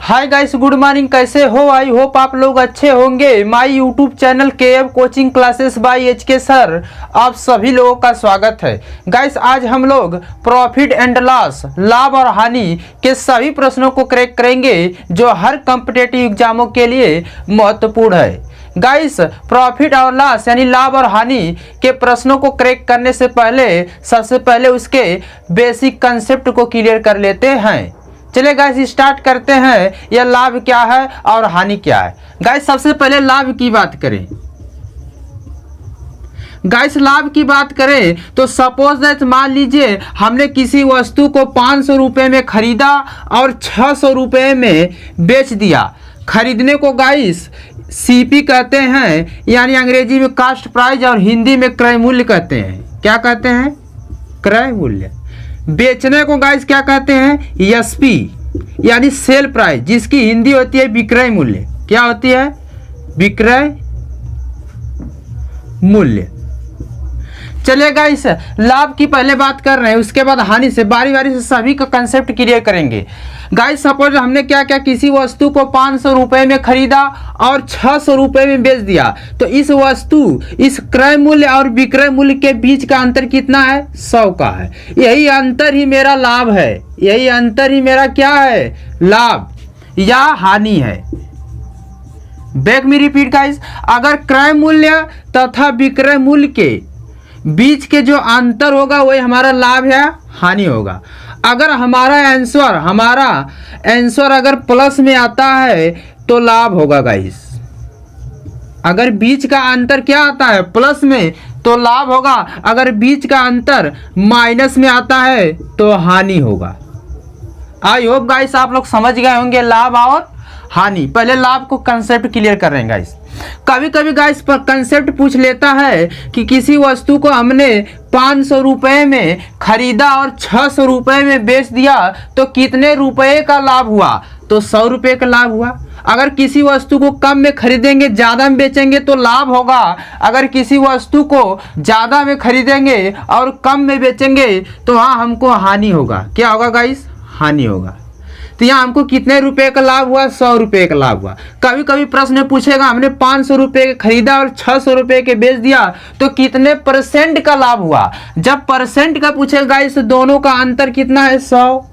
Hi guys, good morning. कैसे हो? I hope आप लोग अच्छे होंगे। My YouTube channel KF coaching classes bye HK sir, आप सभी लोगों का स्वागत है। गाइस, आज हम लोग प्रॉफिट एंड लॉस, लाभ और हानि के सभी प्रश्नों को क्रैक करेंगे जो हर कॉम्पिटिटिव एग्जामों के लिए महत्वपूर्ण है। गाइस, प्रॉफिट और लॉस यानी लाभ और हानि के प्रश्नों को क्रैक करने से पहले सबसे पहले उसके बेसिक कंसेप्ट को क्लियर कर लेते हैं। चलिए गाइस, स्टार्ट करते हैं। यह लाभ क्या है और हानि क्या है। गाइस, सबसे पहले लाभ की बात करें। गाइस, लाभ की बात करें तो सपोज दैट, मान लीजिए हमने किसी वस्तु को 500 रुपये में खरीदा और 600 रुपये में बेच दिया। खरीदने को गाइस CP कहते हैं, यानी अंग्रेजी में कास्ट प्राइस और हिंदी में क्रय मूल्य कहते हैं। क्या कहते हैं? क्रय मूल्य। बेचने को गाइस क्या कहते हैं? SP यानी सेल प्राइस, जिसकी हिंदी होती है विक्रय मूल्य। क्या होती है? विक्रय मूल्य। चलिए गाइस, लाभ की पहले बात कर रहे हैं, उसके बाद हानि से बारी बारी से सभी का कंसेप्ट क्लियर करेंगे। गाइस, सपोज हमने क्या क्या किसी वस्तु को 500 रुपये में खरीदा और 600 रुपये में बेच दिया, तो इस वस्तु, इस क्रय मूल्य और विक्रय मूल्य के बीच का अंतर कितना है? 100 का है। यही अंतर ही मेरा लाभ है। यही अंतर ही मेरा क्या है? लाभ या हानि है। बैक में रिपीट गाइस, अगर क्रय मूल्य तथा विक्रय मूल्य के बीच के जो अंतर होगा वही हमारा लाभ या हानि होगा। अगर हमारा आंसर अगर प्लस में आता है तो लाभ होगा गाइस। अगर बीच का अंतर क्या आता है? प्लस में, तो लाभ होगा। अगर बीच का अंतर माइनस में आता है तो हानि होगा। आई होप गाइस आप लोग समझ गए होंगे लाभ और हानि। पहले लाभ को कंसेप्ट क्लियर कर रहे हैं गाइस। कभी कभी गाइस पर कंसेप्ट पूछ लेता है कि किसी वस्तु को हमने 500 रुपये में खरीदा और 600 रुपये में बेच दिया, तो कितने रुपए का लाभ हुआ? तो 100 रुपये का लाभ हुआ। अगर किसी वस्तु को कम में खरीदेंगे, ज़्यादा में बेचेंगे तो लाभ होगा। अगर किसी वस्तु को ज़्यादा में खरीदेंगे और कम में बेचेंगे तो वहाँ हमको हानि होगा। क्या होगा गाइस? हानि होगा। तो यहाँ हमको कितने रुपए का लाभ हुआ? 100 रुपये का लाभ हुआ। कभी कभी प्रश्न पूछेगा हमने 500 रुपये के खरीदा और 600 रुपये के बेच दिया, तो कितने परसेंट का लाभ हुआ? जब परसेंट का पूछेगा इस दोनों का अंतर कितना है? 100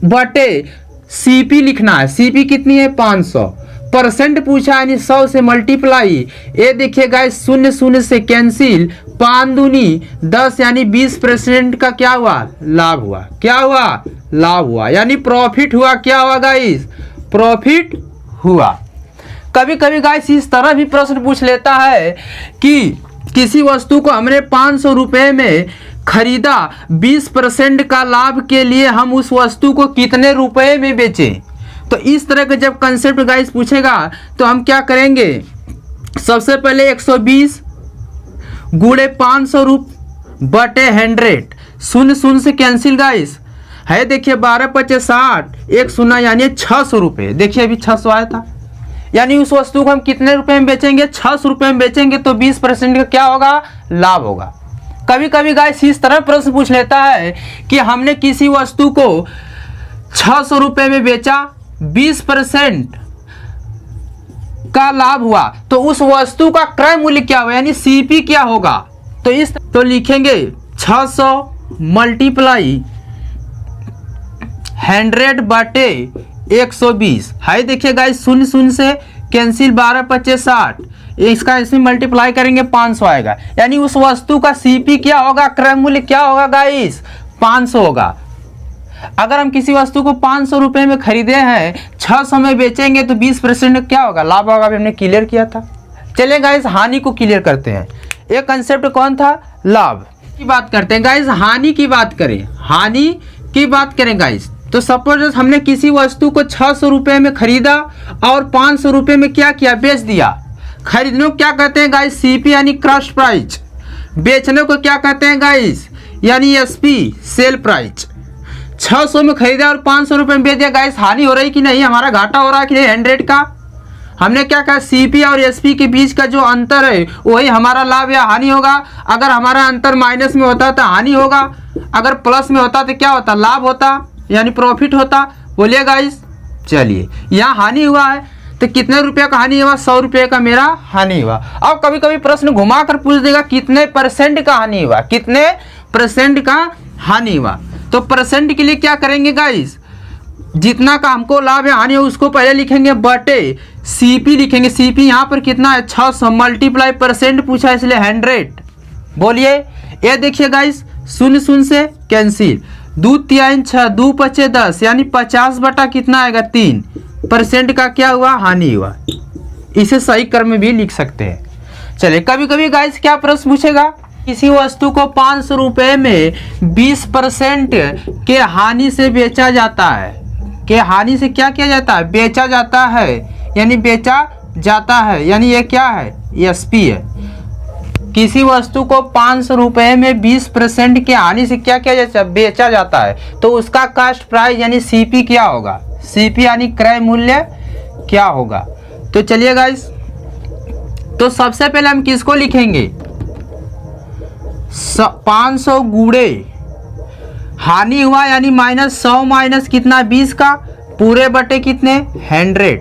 बटे CP लिखना है। CP कितनी है? 500। परसेंट पूछा यानी 100 से मल्टीप्लाई। ये देखिए गाइस, 0 0 से कैंसिल, 5 दूनी 10 यानी 20% का क्या हुआ? लाभ हुआ। क्या हुआ? लाभ हुआ, यानी प्रॉफिट हुआ। क्या हुआ गाइस? प्रॉफिट हुआ। कभी कभी गाइस इस तरह भी प्रश्न पूछ लेता है कि किसी वस्तु को हमने 500 रुपये में खरीदा, 20% का लाभ के लिए हम उस वस्तु को कितने रुपए में बेचें। तो इस तरह का जब कंसेप्ट गाइस पूछेगा तो हम क्या करेंगे? सबसे पहले 120 गुणे 500 बटे 100, 0 0 से कैंसिल गाइस है। देखिए 12 25 60, 1 0 यानी 600 रुपये। देखिए अभी 600 आया था, यानी उस वस्तु को हम कितने रुपए में बेचेंगे? 600 रुपये में बेचेंगे, तो 20% का क्या होगा? लाभ होगा। कभी कभी गाइस इस तरह प्रश्न पूछ लेता है कि हमने किसी वस्तु को 600 रुपये में बेचा, 20% का लाभ हुआ, तो उस वस्तु का क्रय मूल्य क्या होगा, यानी CP क्या होगा? तो लिखेंगे 600 मल्टीप्लाई 100 बटे 120 है। देखिए गाइस 0 0 से कैंसिल, 12 25 60, इसका इसमें मल्टीप्लाई करेंगे 500 आएगा। यानी उस वस्तु का CP क्या होगा? क्रय मूल्य क्या होगा गाइस? 500 होगा। अगर हम किसी वस्तु को 500 रुपये में खरीदे हैं, 600 में बेचेंगे तो 20% क्या होगा? लाभ होगा। अभी हमने क्लियर किया था। चलिए गाइस, हानि को क्लियर करते हैं। एक कंसेप्ट कौन था? लाभ की बात करते हैं गाइस। हानि की बात करें, हानि की बात करें गाइस, तो सपोज हमने किसी वस्तु को 600 रुपये में खरीदा और 500 रुपये में क्या किया? बेच दिया। खरीदने को क्या कहते हैं गाइस? CP यानी कास्ट प्राइस। बेचने को क्या कहते हैं गाइस? यानी SP सेल प्राइस। 600 में खरीदा और 500 रुपये में बेच दिया। गाइस हानि हो रही कि नहीं? हमारा घाटा हो रहा है कि नहीं? 100 का हमने क्या कहा? CP और SP के बीच का जो अंतर है वही हमारा लाभ या हानि होगा। अगर हमारा अंतर माइनस में होता तो हानि होगा, अगर प्लस में होता तो क्या होता? लाभ होता, यानी प्रॉफिट होता। बोलिए गाइस, चलिए यहाँ हानि हुआ है तो कितने रुपये का हानि हुआ, 100 रुपये का मेरा हानि हुआ। अब कभी कभी प्रश्न घुमा कर पूछ देगा कितने % का हानि हुआ, कितने % का हानि हुआ। तो परसेंट के लिए क्या करेंगे गाइस, जितना का हमको लाभ है हानि है उसको पहले लिखेंगे बटे सीपी लिखेंगे। सीपी यहाँ पर कितना है 600 मल्टीप्लाई % पूछा है इसलिए 100। बोलिए ये देखिए गाइस, 0 0 से कैंसिल, 2 3 6 2 5 10 यानी 50 बटा कितना आएगा 3% का क्या हुआ, हानि हुआ। इसे सही क्रम में भी लिख सकते हैं। चलिए कभी कभी गाइस क्या प्रश्न पूछेगा, किसी वस्तु को 500 रुपये में 20% के हानि से बेचा जाता है, के हानि से क्या किया जाता है, बेचा जाता है, यानी बेचा जाता है, यानी ये क्या है, एसपी है। किसी वस्तु को 500 रुपये में 20% के हानि से क्या किया जाता है, बेचा जाता है, तो उसका कास्ट प्राइस यानी सीपी क्या होगा, सीपी यानी क्रय मूल्य क्या होगा। तो चलिए गाइस, तो सबसे पहले हम किसको लिखेंगे, 500 गुणे हानि हुआ यानी -100 माइनस कितना 20 का पूरे बटे कितने 100,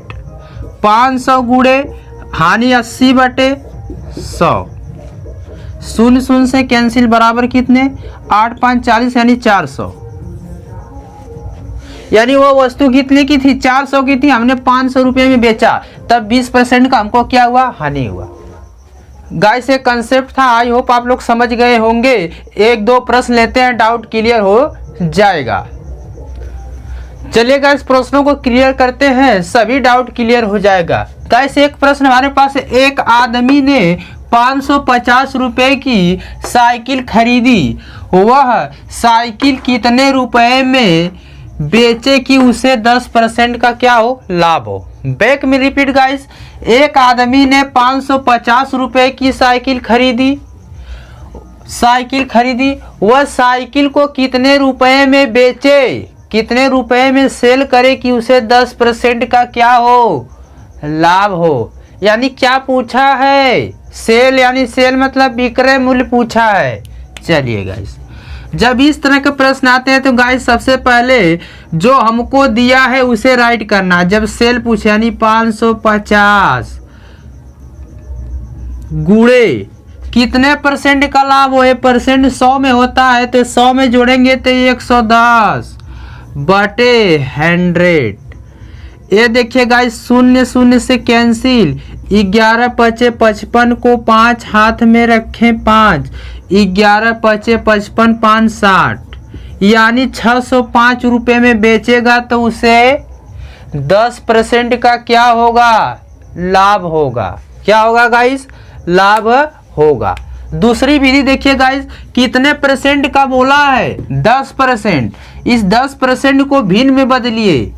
500 गुणे हानि 80 बटे 100, 0 0 से कैंसिल बराबर कितने 8 5 40 यानी 400। यानी वो वस्तु कितने की थी, 400 की थी, हमने 500 रुपये में बेचा, तब 20% का हमको क्या हुआ, हानि हुआ। गाइस ये कंसेप्ट था, आई होप आप लोग समझ गए होंगे। 1-2 प्रश्न लेते हैं, डाउट क्लियर हो जाएगा। चलिए गाइस प्रश्नों को क्लियर करते हैं, सभी डाउट क्लियर हो जाएगा। गाइस एक प्रश्न हमारे पास है, एक आदमी ने 550 रुपये की साइकिल खरीदी, वह साइकिल कितने रुपए में बेचे कि उसे 10% का क्या हो, लाभ हो। बैक में रिपीट गाइस, एक आदमी ने 550 रुपये की साइकिल खरीदी, वह साइकिल को कितने रुपए में बेचे, कितने रुपए में सेल करे कि उसे 10% का क्या हो, लाभ हो। यानी क्या पूछा है, सेल, यानी सेल मतलब विक्रय मूल्य पूछा है। चलिए गाइस, जब इस तरह के प्रश्न आते हैं तो गाइस सबसे पहले जो हमको दिया है उसे राइट करना। जब सेल पूछे यानी 550 गुणे कितने % का लाभ हो, परसेंट 100 में होता है तो 100 में जोड़ेंगे तो 110 बटे 100। ये देखिए गाइस 0 0 से कैंसिल, 11 5 55 को 5 हाथ में रखें 5, 11 5 55 5 60 यानी 605 रुपये में बेचेगा तो उसे 10% का क्या होगा, लाभ होगा। क्या होगा गाइस, लाभ होगा। दूसरी विधि देखिए गाइस, कितने % का बोला है, 10%। इस 10% को भिन्न में बदलिए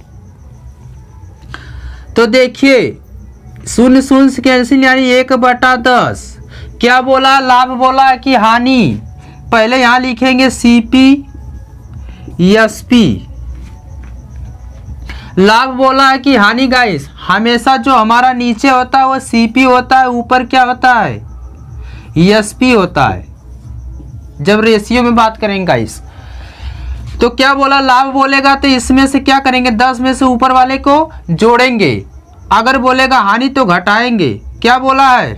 तो देखिए 0 0 से कैंसिल यानी 1/10। क्या बोला, लाभ बोला है कि हानि। पहले यहां लिखेंगे सीपी एसपी, लाभ बोला है कि हानि। गाइस हमेशा जो हमारा नीचे होता है वो सीपी होता है, ऊपर क्या होता है, एसपी होता है जब रेशियो में बात करेंगे गाइस। तो क्या बोला, लाभ बोलेगा तो इसमें से क्या करेंगे, 10 में से ऊपर वाले को जोड़ेंगे, अगर बोलेगा हानि तो घटाएंगे। क्या बोला है,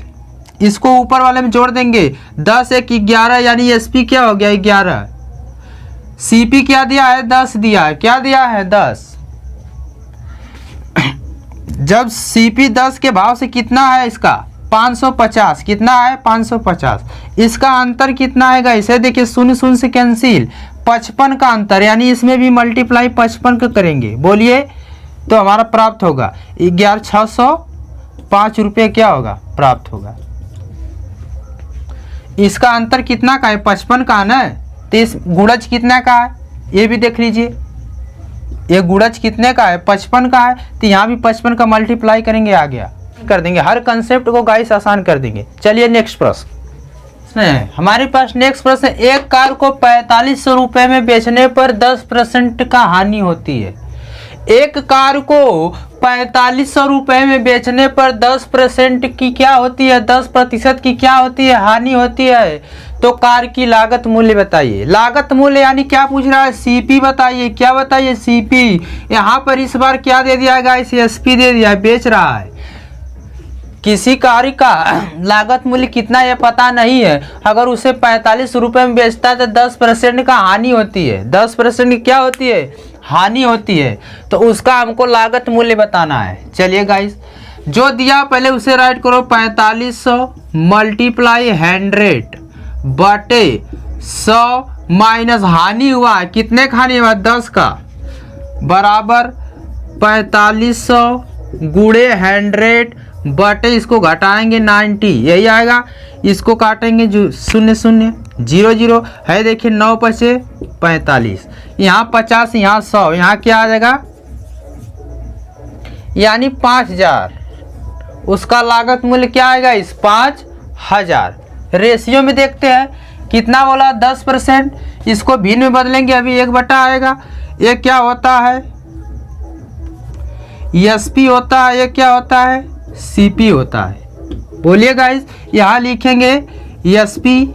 इसको ऊपर वाले में जोड़ देंगे, 10 1 11 यानी एसपी क्या हो गया 11, सीपी क्या दिया है 10 दिया है, क्या दिया है 10। जब सीपी 10 के भाव से कितना है इसका 550, कितना है 550, इसका अंतर कितना आएगा, इसे देखिए 0 0 से कैंसिल, 55 का अंतर, यानी इसमें भी मल्टीप्लाई 55 का करेंगे। बोलिए तो हमारा प्राप्त होगा 11,605 रुपये क्या होगा, प्राप्त होगा। इसका अंतर कितना का है 55 का है ना, तो इस गुणज कितना का है ये भी देख लीजिए, ये गुणज कितने का है 55 का है, तो यहाँ भी 55 का मल्टीप्लाई करेंगे, आ गया, कर देंगे। हर कंसेप्ट को गाइस आसान कर देंगे। चलिए नेक्स्ट प्रश्न हमारे पास, नेक्स्ट प्रश्न, एक कार को 4500 रुपये में बेचने पर 10% का हानि होती है। एक कार को 4500 रुपये में बेचने पर 10% की क्या होती है, 10% की क्या होती है, हानि होती है। तो कार की लागत मूल्य बताइए। लागत मूल्य यानी क्या पूछ रहा है, सीपी बताइए। क्या बताइए, सीपी। यहाँ पर इस बार क्या दे दिया है गाइस, एसपी दे दिया है, बेच रहा है। किसी कार का लागत मूल्य कितना ये पता नहीं है, अगर उसे 45 रुपये में बेचता है तो 10% का हानि होती है। 10% की क्या होती है, हानि होती है। तो उसका हमको लागत मूल्य बताना है। चलिए गाइस, जो दिया पहले उसे राइट करो, 4500 मल्टीप्लाई 100 बटे 100 माइनस हानि हुआ, कितने का हानि हुआ, 10 का, बराबर 4500 गुणे 100 बटे इसको घटाएंगे 90, यही आएगा। इसको काटेंगे जो 0 0 0 0 है, देखिए 9 बचे 45, यहाँ 50, यहाँ 100, यहाँ क्या आ जाएगा, यानी 5000। उसका लागत मूल्य क्या आएगा, इस 5000। रेशियो में देखते हैं कितना बोला, 10%। इसको भिन्न में बदलेंगे, अभी 1/, आएगा। ये क्या होता है, एसपी होता है। ये क्या होता है, सीपी होता है। बोलिए गाइस, यहां लिखेंगे एसपी।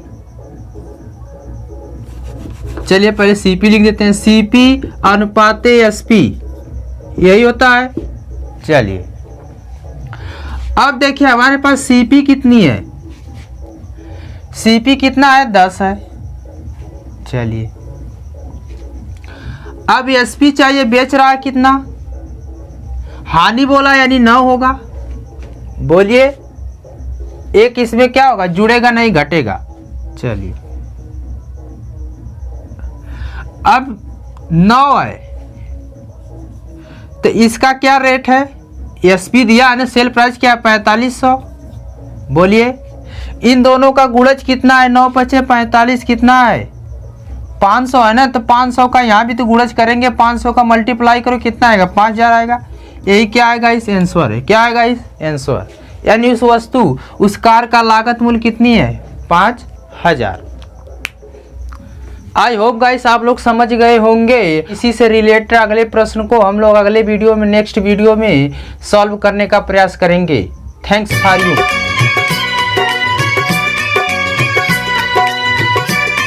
चलिए पहले सीपी लिख देते हैं, सीपी अनुपाते एसपी, यही होता है। चलिए अब देखिए हमारे पास सीपी कितनी है, सीपी कितना है, 10 है। चलिए अब एसपी चाहिए, बेच रहा है कितना, हानि बोला यानी 9 होगा। बोलिए, एक इसमें क्या होगा, जुड़ेगा नहीं, घटेगा। चलिए अब 9 है तो इसका क्या रेट है, एसपी दिया है ना, सेल प्राइस क्या है, 4500। बोलिए, इन दोनों का गुणज कितना है, 9 बचे 45, कितना है, 500 है ना। तो 500 का यहाँ भी तो गुणज करेंगे, 500 का मल्टीप्लाई करो, कितना आएगा, 5000 आएगा। यही क्या आएगा, इस आंसर है। क्या आएगा, इस आंसर, यानी उस वस्तु, उस कार का लागत मूल्य कितनी है, 5000। आई होप गाइस आप लोग समझ गए होंगे। इसी से रिलेटेड अगले प्रश्न को हम लोग अगले वीडियो में, नेक्स्ट वीडियो में सॉल्व करने का प्रयास करेंगे। Thanks for you.